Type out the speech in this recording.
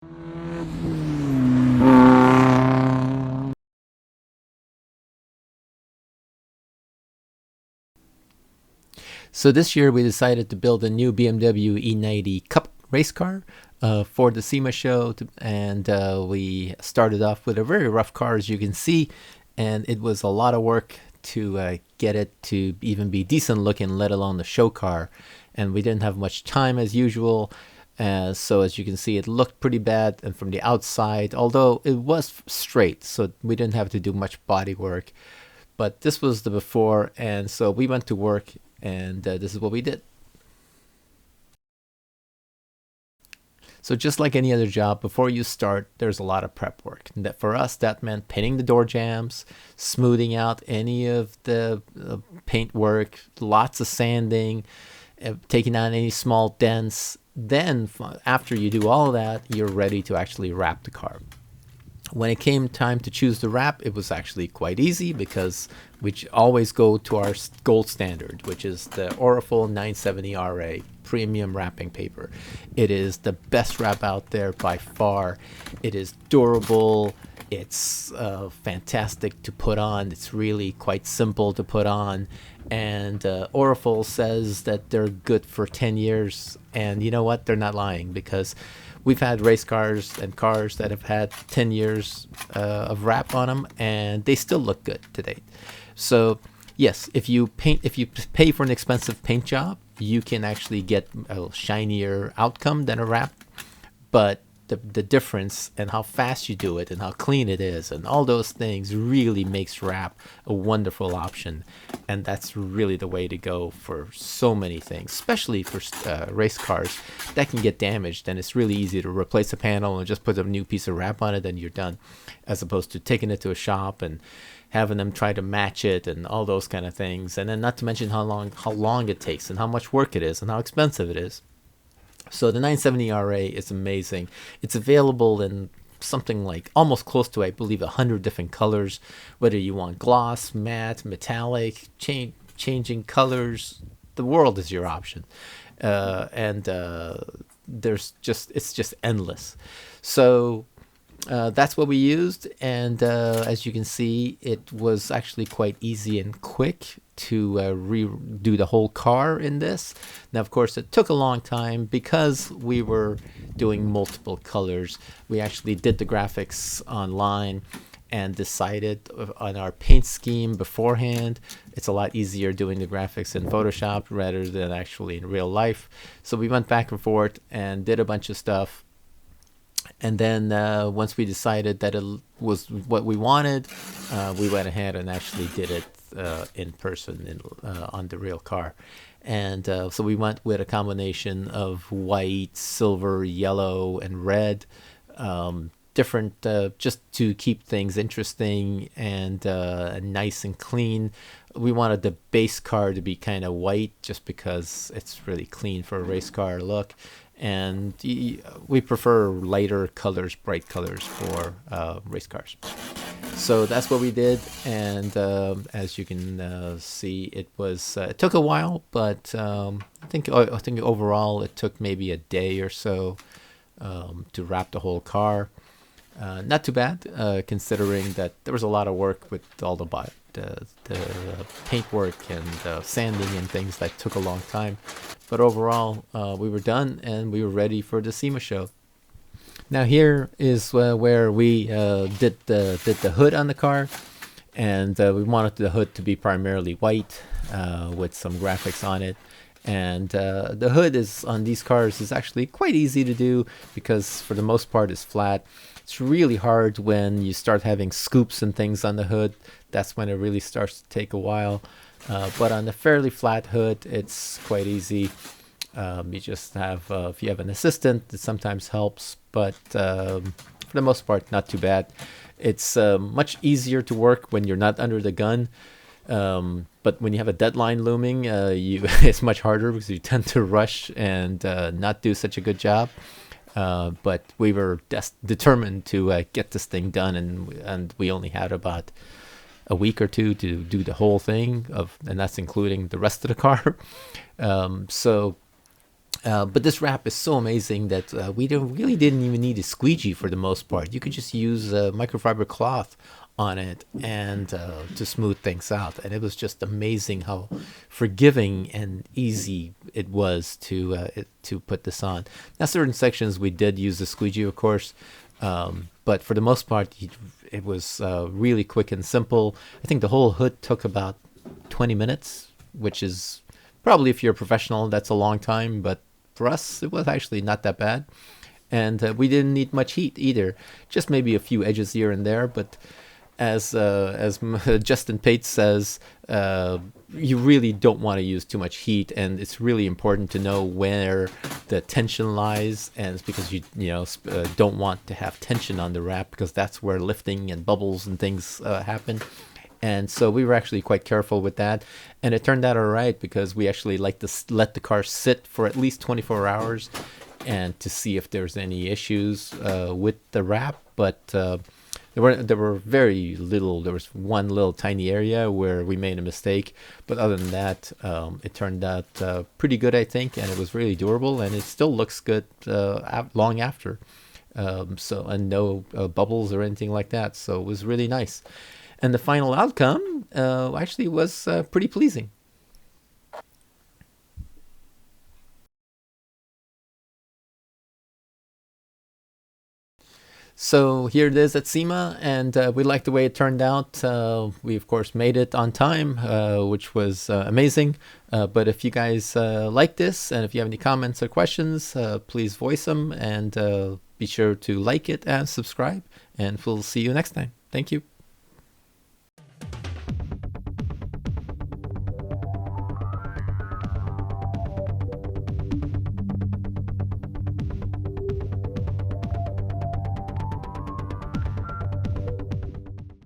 So this year we decided to build a new BMW E90 Cup race car for the SEMA show, and we started off with a very rough car, as you can see, and it was a lot of work to get it to even be decent looking, let alone the show car. And we didn't have much time as usual, so as you can see, it looked pretty bad, and from the outside, although it was straight, so we didn't have to do much body work. But this was the before, and so we went to work, and this is what we did. So just like any other job, before you start, there's a lot of prep work. And that for us, that meant painting the door jambs, smoothing out any of the paint work, lots of sanding, taking out any small dents. Then after you do all of that, you're ready to actually wrap the car. When it came time to choose the wrap, it was actually quite easy because we always go to our gold standard, which is the Orafol 970 RA premium wrapping paper. It is the best wrap out there by far. It is durable. It's fantastic to put on. It's really quite simple to put on. And Orafol says that they're good for 10 years. And you know what? They're not lying, because we've had race cars and cars that have had 10 years of wrap on them, and they still look good to date. So yes, if you pay for an expensive paint job, you can actually get a shinier outcome than a wrap. But the difference and how fast you do it and how clean it is and all those things really makes wrap a wonderful option. And that's really the way to go for so many things, especially for race cars that can get damaged. And it's really easy to replace a panel and just put a new piece of wrap on it, and you're done, as opposed to taking it to a shop and having them try to match it and all those kind of things. And then not to mention how long it takes and how much work it is and how expensive it is. So the 970 RA is amazing. It's available in something like almost close to, I believe, 100 different colors, whether you want gloss, matte, metallic, changing colors. The world is your option. And it's just endless. So that's what we used, and as you can see, it was actually quite easy and quick to redo the whole car in this. Now, of course, it took a long time because we were doing multiple colors. We actually did the graphics online and decided on our paint scheme beforehand. It's a lot easier doing the graphics in Photoshop rather than actually in real life. So we went back and forth and did a bunch of stuff. And then once we decided that it was what we wanted, we went ahead and actually did it in person on the real car. And so we went with a combination of white, silver, yellow, and red. Different, just to keep things interesting and nice and clean. We wanted the base car to be kind of white just because it's really clean for a race car look. And we prefer lighter colors, bright colors for race cars. So that's what we did, and as you can see, it took a while, but I think overall it took maybe a day or so to wrap the whole car. Not too bad, considering that there was a lot of work with all the paint work and sanding and things that took a long time. But overall, we were done and we were ready for the SEMA show. Now here is where we did the hood on the car, and we wanted the hood to be primarily white with some graphics on it. And the hood is on these cars is actually quite easy to do because for the most part it's flat. It's really hard when you start having scoops and things on the hood. That's when it really starts to take a while. But on the fairly flat hood, it's quite easy. You just have, if you have an assistant, it sometimes helps, but for the most part, not too bad. It's much easier to work when you're not under the gun. But when you have a deadline looming, it's much harder because you tend to rush and not do such a good job. But we were determined to get this thing done, and we only had about a week or two to do the whole thing, and that's including the rest of the car. So But this wrap is so amazing that we really didn't even need a squeegee for the most part. You could just use microfiber cloth on it and to smooth things out. And it was just amazing how forgiving and easy it was to put this on. Now, certain sections we did use the squeegee, of course, but for the most part, it was really quick and simple. I think the whole hood took about 20 minutes, which is probably, if you're a professional, that's a long time, but for us, it was actually not that bad. And we didn't need much heat either, just maybe a few edges here and there. But as Justin Pate says, you really don't want to use too much heat, and it's really important to know where the tension lies. And it's because don't want to have tension on the wrap, because that's where lifting and bubbles and things happen. And so we were actually quite careful with that. And it turned out all right, because we actually like to let the car sit for at least 24 hours and to see if there's any issues with the wrap. But there were very little. There was one little tiny area where we made a mistake. But other than that, it turned out pretty good, I think. And it was really durable. And it still looks good long after. And no bubbles or anything like that. So it was really nice. And the final outcome actually was pretty pleasing. So here it is at SEMA, and we like the way it turned out. We, of course, made it on time, which was amazing. But if you guys like this, and if you have any comments or questions, please voice them, and be sure to like it and subscribe. And we'll see you next time. Thank you.